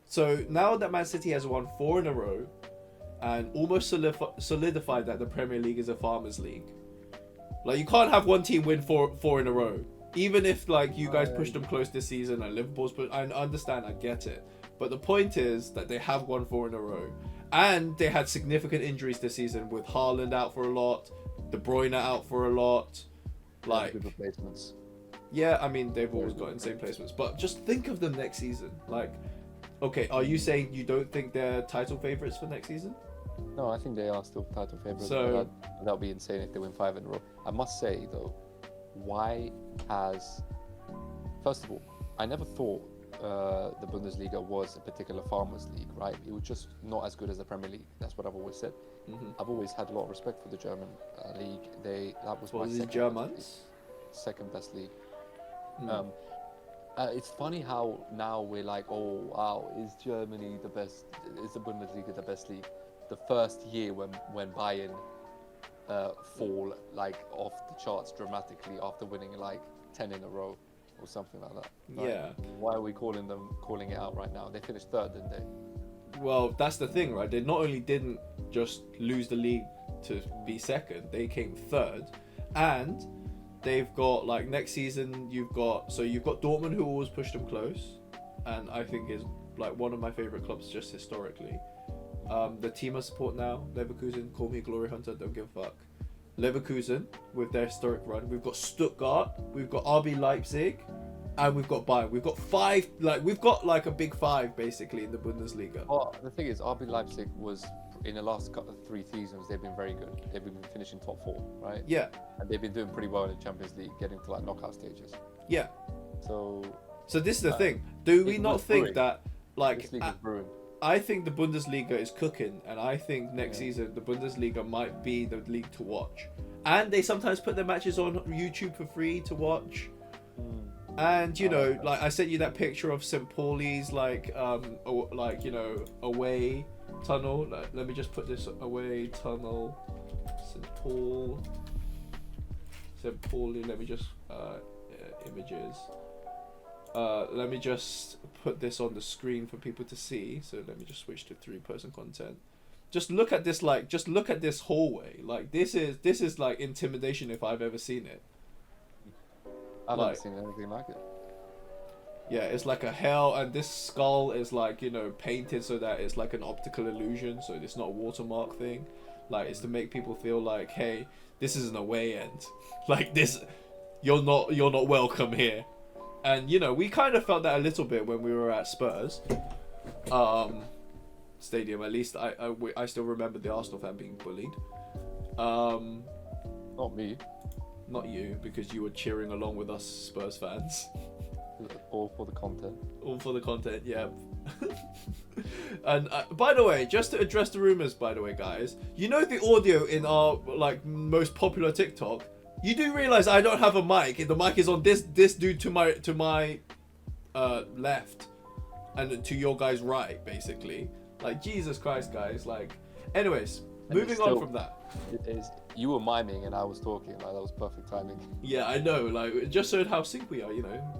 so now that Man City has won 4 in a row and almost solidified that the Premier League is a farmers league, like you can't have one team win four in a row, even if like you guys pushed them close this season and Liverpool's I understand, I get it, but the point is that they have won 4 in a row and they had significant injuries this season with Haaland out for a lot, De Bruyne out for a lot, like good replacements. yeah, I mean they've always got insane placements, but just think of them next season. Like, okay, are you saying you don't think they're title favourites for next season? No, I think they are still title favourites. So that would be insane if they win 5 in a row. I must say though, first of all, I never thought the Bundesliga was a particular farmers league, right? It was just not as good as the Premier League. That's what I've always said. I've always had a lot of respect for the German league. That was my second best league. It's funny how now we're like, oh wow, is Germany the best? Is the Bundesliga the best league? The first year when Bayern fall like off the charts dramatically after winning like 10 in a row or something like that. Right? Yeah. Why are we calling it out right now? They finished 3rd, didn't they? Well, that's the thing, right? They not only didn't just lose the league to be 2nd, they came 3rd, and they've got like next season you've got Dortmund, who always pushed them close, and I think is like one of my favorite clubs just historically. The team I support now, Leverkusen, call me a glory hunter, don't give a fuck. Leverkusen with their historic run. We've got Stuttgart, we've got RB Leipzig, and we've got Bayern. We've got 5, we've got like a big 5 basically in the Bundesliga. Well, the thing is, RB Leipzig was in the last 3 seasons they've been very good. They've been finishing top 4, right? Yeah. And they've been doing pretty well in the Champions League, getting to like knockout stages. Yeah. So this is the thing. Do we not think that like this league is brewing? I think the Bundesliga is cooking, and I think next season the Bundesliga might be the league to watch. And they sometimes put their matches on YouTube for free to watch. And you know, like I sent you that picture of St. Pauli's away tunnel. Let me just put this away tunnel. St. Pauli. Let me just images. Let me just put this on the screen for people to see. So let me just switch to 3-person content. Just look at this, just look at this hallway. Like this is like intimidation if I've ever seen it. I haven't seen anything like it. Yeah, it's like a hell, and this skull is like, painted so that it's like an optical illusion, so it's not a watermark thing. Like it's to make people feel like, hey, this is an away end. Like this, you're not welcome here. And we kind of felt that a little bit when we were at Spurs stadium. At least I still remember the Arsenal fan being bullied. Not me. Not you, because you were cheering along with us Spurs fans. All for the content. All for the content, yeah. And by the way, just to address the rumors, by the way, guys, the audio in our most popular TikTok. You do realize I don't have a mic. The mic is on this dude to my left, and to your guys' right, basically. Like Jesus Christ, guys. Anyways, moving on from that. You were miming and I was talking. That was perfect timing. Yeah, I know. It just showed how sync we are.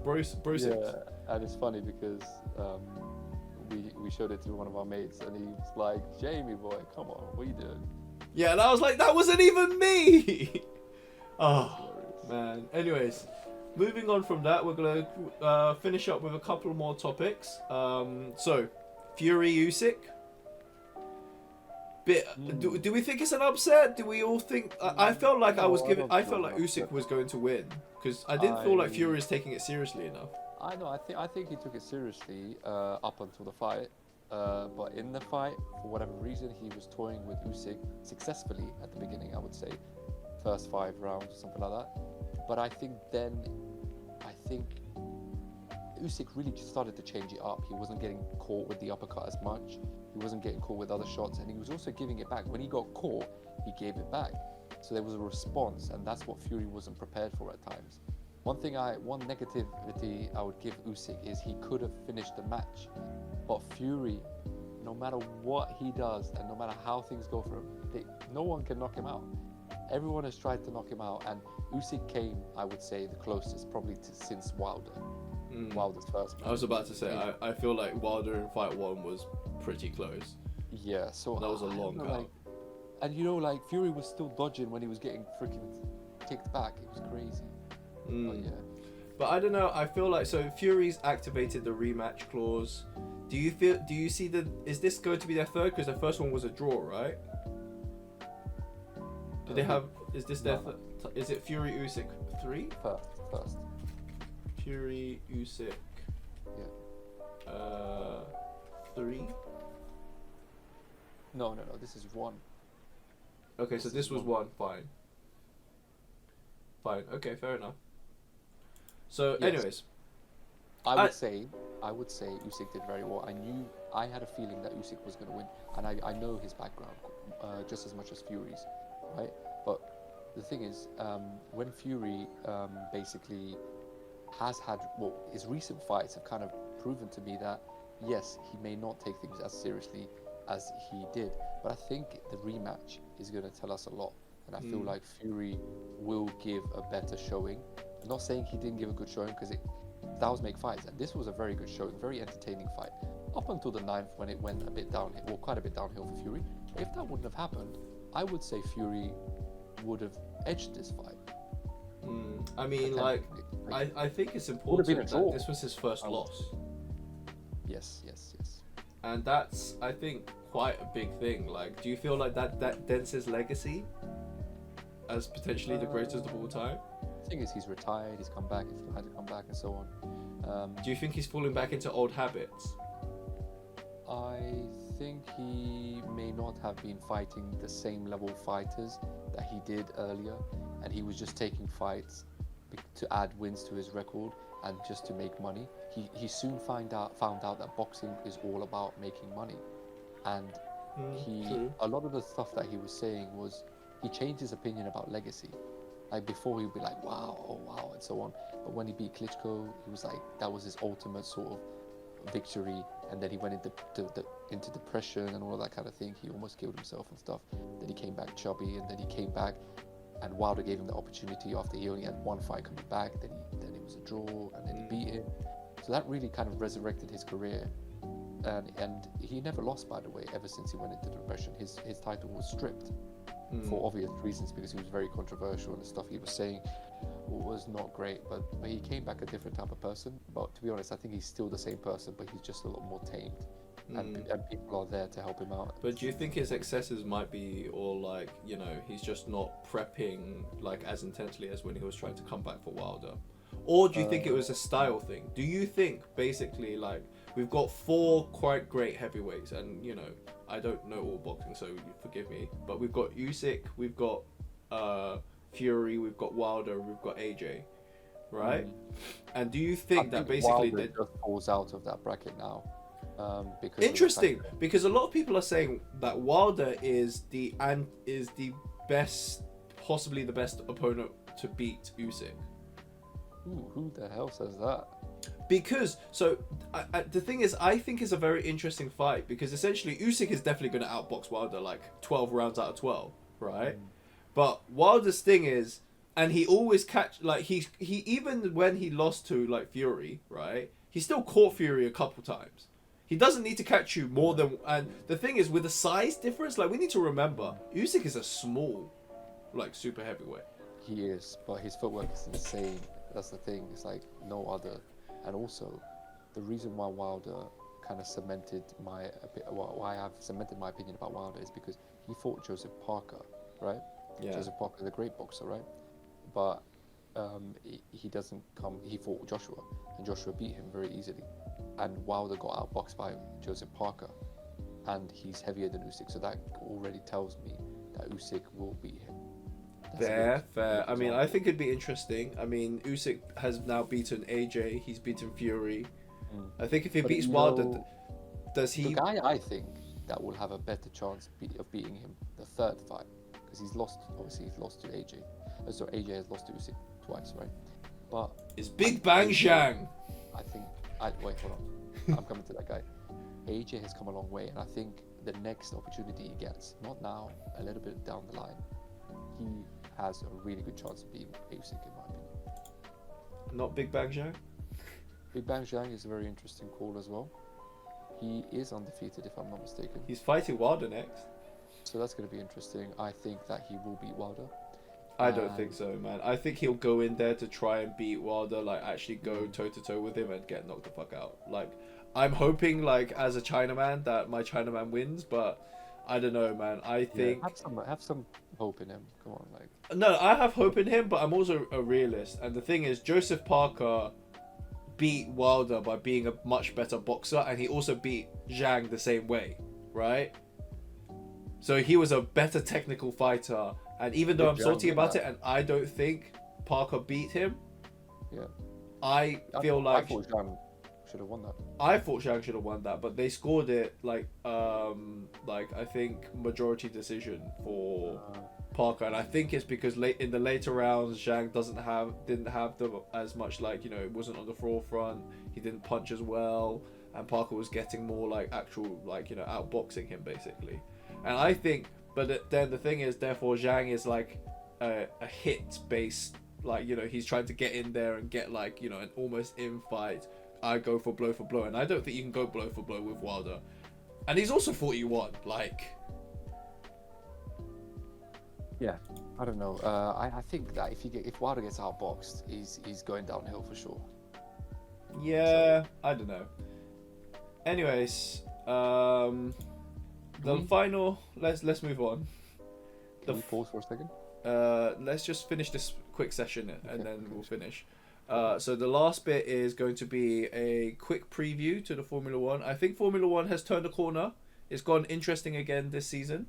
Bro. Yeah, and it's funny because we showed it to one of our mates, and he was like, "Jamie boy, come on, what are you doing?" Yeah, and I was like, "That wasn't even me." Oh man. Anyways, moving on from that, we're gonna finish up with a couple more topics. So Fury Usyk. Do we think it's an upset? Do we all think? I felt like I felt like Usyk was going to win because I didn't feel like Fury is taking it seriously enough. I know. I think he took it seriously up until the fight, but in the fight, for whatever reason, he was toying with Usyk successfully at the beginning. I would say, first 5 rounds or something like that. But I think Usyk really just started to change it up. He wasn't getting caught with the uppercut as much. He wasn't getting caught with other shots, and he was also giving it back. When he got caught, he gave it back. So there was a response, and that's what Fury wasn't prepared for at times. One negativity I would give Usyk is he could have finished the match, but Fury, no matter what he does and no matter how things go for him, no one can knock him out. Everyone has tried to knock him out, and Usyk came, I would say, the closest probably since Wilder's first match. I was about to say, I feel like Wilder in fight 1 was pretty close. Yeah, so that was a long count. And Fury was still dodging when he was getting freaking kicked back. It was crazy. But yeah. But I don't know. I feel like Fury's activated the rematch clause. Do you see is this going to be their third? Because their first one was a draw, right? Do they have? Is this their? Is it Fury Usyk 3? First. Fury Usyk. Yeah. 3. No. This is 1. Okay, so this was 1. Fine. Okay, fair enough. So, yes. Anyways, I would say Usyk did very well. I had a feeling that Usyk was going to win, and I know his background just as much as Fury's, right? But the thing is, when Fury basically has had, his recent fights have kind of proven to me that yes, he may not take things as seriously as he did, but I think the rematch is going to tell us a lot, and I feel like Fury will give a better showing. I'm not saying he didn't give a good showing, because that was make fights, and this was a very good showing, very entertaining fight up until the 9th when it went a bit downhill, quite a bit downhill for Fury. If that wouldn't have happened, I would say Fury would have edged this fight. I mean, I think it's important that this was his first loss. Yes. And that's, I think, quite a big thing. Do you feel like that dents his legacy as potentially the greatest of all time? The thing is, he's retired, he's come back, he had to come back and so on. Do you think he's falling back into old habits? I think he may not have been fighting the same level fighters that he did earlier, and he was just taking fights to add wins to his record and just to make money. He soon found out that boxing is all about making money, and a lot of the stuff that he was saying was, he changed his opinion about legacy. Before he'd be like, wow, and so on, but when he beat Klitschko, he was like, that was his ultimate sort of victory, and then he went into depression and all of that kind of thing. He almost killed himself and stuff. Then he came back chubby, and then he came back, and Wilder gave him the opportunity after he only had 1 fight coming back. Then it was a draw, and then he beat him. So that really kind of resurrected his career, and he never lost, by the way, ever since he went into depression. His title was stripped for obvious reasons, because he was very controversial, and the stuff he was saying was not great. But he came back a different type of person. But to be honest, I think he's still the same person, but he's just a lot more tamed, and people are there to help him out. But do you think his excesses might be all he's just not prepping as intensely as when he was trying to come back for Wilder? Or do you think it was a style thing? Do you think basically we've got 4 quite great heavyweights, and I don't know all boxing, so forgive me, but we've got Usyk, we've got Fury, we've got Wilder, we've got AJ, right? And do you think that basically Wilder just falls out of that bracket now? Because interesting, because a lot of people are saying that Wilder is the best, possibly the best opponent to beat Usyk. Ooh, who the hell says that? Because the thing is, I think it's a very interesting fight, because essentially Usyk is definitely going to outbox Wilder 12 rounds out of 12, right? But Wilder's thing is, and he always he even when he lost to Fury, right? He still caught Fury a couple times. He doesn't need to catch you more than, and the thing is, with the size difference, we need to remember, Usyk is a small, super heavyweight. He is, but his footwork is insane. That's the thing. It's like no other. And also, the reason why Wilder kind of why I've cemented my opinion about Wilder is because he fought Joseph Parker, right? Yeah. Joseph Parker, the great boxer, right? But he doesn't come. He fought Joshua, and Joshua beat him very easily. And Wilder got outboxed by Joseph Parker, and he's heavier than Usyk. So that already tells me that Usyk will beat him. Fair. I mean, I think it'd be interesting. I mean, Usyk has now beaten AJ. He's beaten Fury. I think if he beats Wilder, does he? The guy I think that will have a better chance of beating him the 3rd fight, because he's lost. Obviously, he's lost to AJ. So AJ has lost to Usyk twice, right? But It's Big Bang Zhang. Wait, hold on. I'm coming to that guy. AJ has come a long way, and I think the next opportunity he gets, not now, a little bit down the line, he has a really good chance of being Usyk, in my opinion. Not Big Bang Zhang? Big Bang Zhang is a very interesting call as well. He is undefeated, if I'm not mistaken. He's fighting Wilder next. So that's going to be interesting. I think that he will beat Wilder. I don't think so, man. I think he'll go in there to try and beat Wilder, like actually go toe to toe with him and get knocked the fuck out. Like, I'm hoping, like, as a Chinaman, that my Chinaman wins, but I don't know, man. I think have some hope in him. Come on, like. No, I have hope in him, but I'm also a realist. And the thing is, Joseph Parker beat Wilder by being a much better boxer, and he also beat Zhang the same way, right? So he was a better technical fighter. And even though I'm salty about it, and I don't think Parker beat him, I feel like I thought Zhang should have won that. I thought Zhang should have won that, but they scored it like I think majority decision for Parker, and I think it's because in the later rounds Zhang didn't have as much, like, you know, it wasn't on the forefront. He didn't punch as well, and Parker was getting more like actual, like, you know, outboxing him basically. And I think, but then the thing is, therefore Zhang is like a hit based, like, you know, he's trying to get in there and get, like, you know, an almost in fight. I go for blow, and I don't think you can go blow for blow with Wilder. And he's also 41, like. Yeah, I don't know. I think that if Wilder gets outboxed, he's going downhill for sure. Yeah, I don't know. Anyways, the final. Let's move on. Can we pause for a second? Let's just finish this quick session and then we'll finish. So the last bit is going to be a quick preview to the Formula One. I think Formula One has turned a corner. It's gone interesting again this season.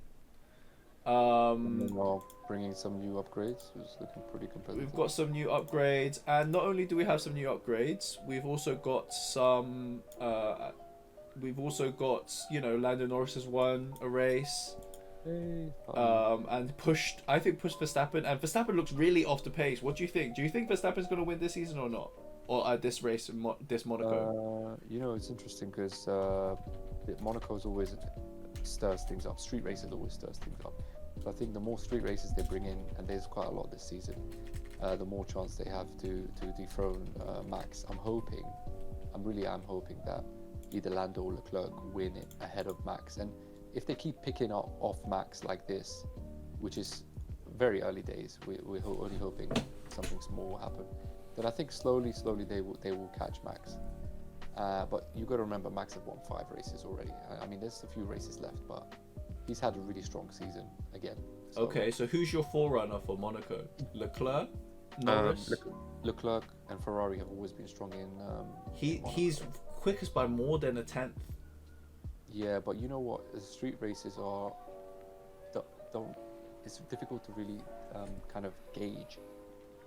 And then bringing some new upgrades. It's looking pretty competitive. We've got some new upgrades, and not only do we have some new upgrades, we've also got some. You know, Lando Norris has won a race. And pushed Verstappen, and Verstappen looks really off the pace. What do you think? Do you think Verstappen's going to win this season or not? Or at this race, this Monaco? You know, it's interesting because Monaco's always stirs things up. Street races always stirs things up. So I think the more street races they bring in, and there's quite a lot this season, the more chance they have to dethrone Max. I really am hoping that either Lando or Leclerc win it ahead of Max. And if they keep picking off Max like this, which is very early days, we're only hoping something small will happen, then I think slowly they will catch Max. But you got to remember, Max have won 5 races already. I mean, there's a few races left, but he's had a really strong season again. So, okay, so who's your forerunner for Monaco? Leclerc, Norris. Leclerc and Ferrari have always been strong in. He's quickest by more than a tenth. Yeah, but you know what? The street races it's difficult to really kind of gauge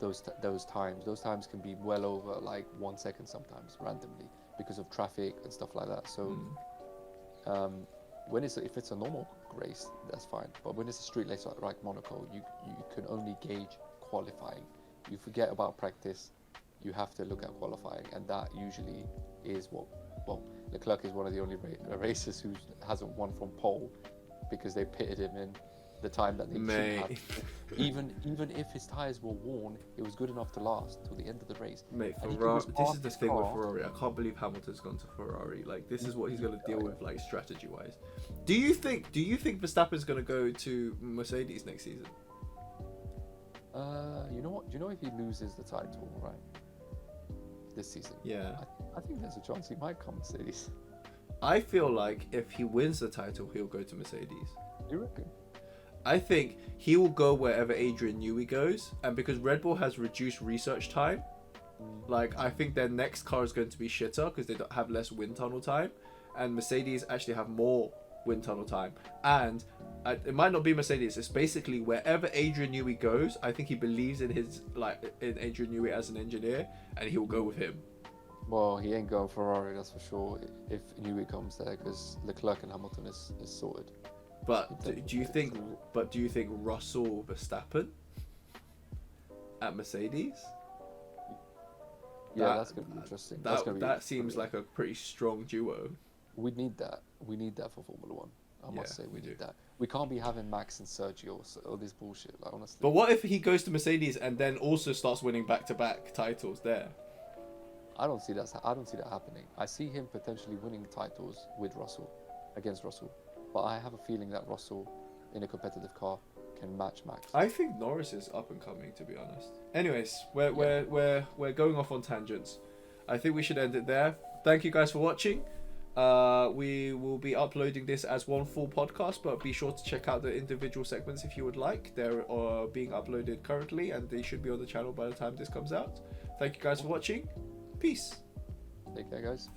those times. Those times can be well over like 1 second sometimes randomly because of traffic and stuff like that. So if it's a normal race, that's fine. But when it's a street race like Monaco, you can only gauge qualifying. You forget about practice. You have to look at qualifying, and that usually is Leclerc is one of the only racers who hasn't won from pole because they pitted him in the time that they shouldn't have. Even if his tyres were worn, it was good enough to last till the end of the race. Mate, Ferrari, this is the thing with Ferrari. I can't believe Hamilton's gone to Ferrari. Like, this is what he's going to deal with, like, strategy-wise. Do you think Verstappen's going to go to Mercedes next season? You know what? Do you know if he loses the title, right? This season? Yeah. I think there's a chance he might come Mercedes. I feel like if he wins the title, he'll go to Mercedes. You reckon? I think he will go wherever Adrian Newey goes, and because Red Bull has reduced research time, like, I think their next car is going to be shitter because they don't have less wind tunnel time, and Mercedes actually have more wind tunnel time. And it might not be Mercedes, it's basically wherever Adrian Newey goes. I think he believes in in Adrian Newey as an engineer, and he will go with him. Well, he ain't going Ferrari, that's for sure, if Newey comes there, because Leclerc and Hamilton is sorted. But do you think Russell Verstappen at Mercedes? Yeah, that's gonna be interesting. That seems like a pretty strong duo. We need that. We need that for Formula One. I must say, we need that. We can't be having Max and Sergio or this bullshit. Like, honestly. But what if he goes to Mercedes and then also starts winning back-to-back titles there? I don't see that happening. I see him potentially winning titles with Russell, against Russell. But I have a feeling that Russell, in a competitive car, can match Max. I think Norris is up and coming, to be honest. Anyways, we're going off on tangents. I think we should end it there. Thank you guys for watching. We will be uploading this as one full podcast, but be sure to check out the individual segments if you would like. They're being uploaded currently, and they should be on the channel by the time this comes out. Thank you guys for watching. Peace. Take care, guys.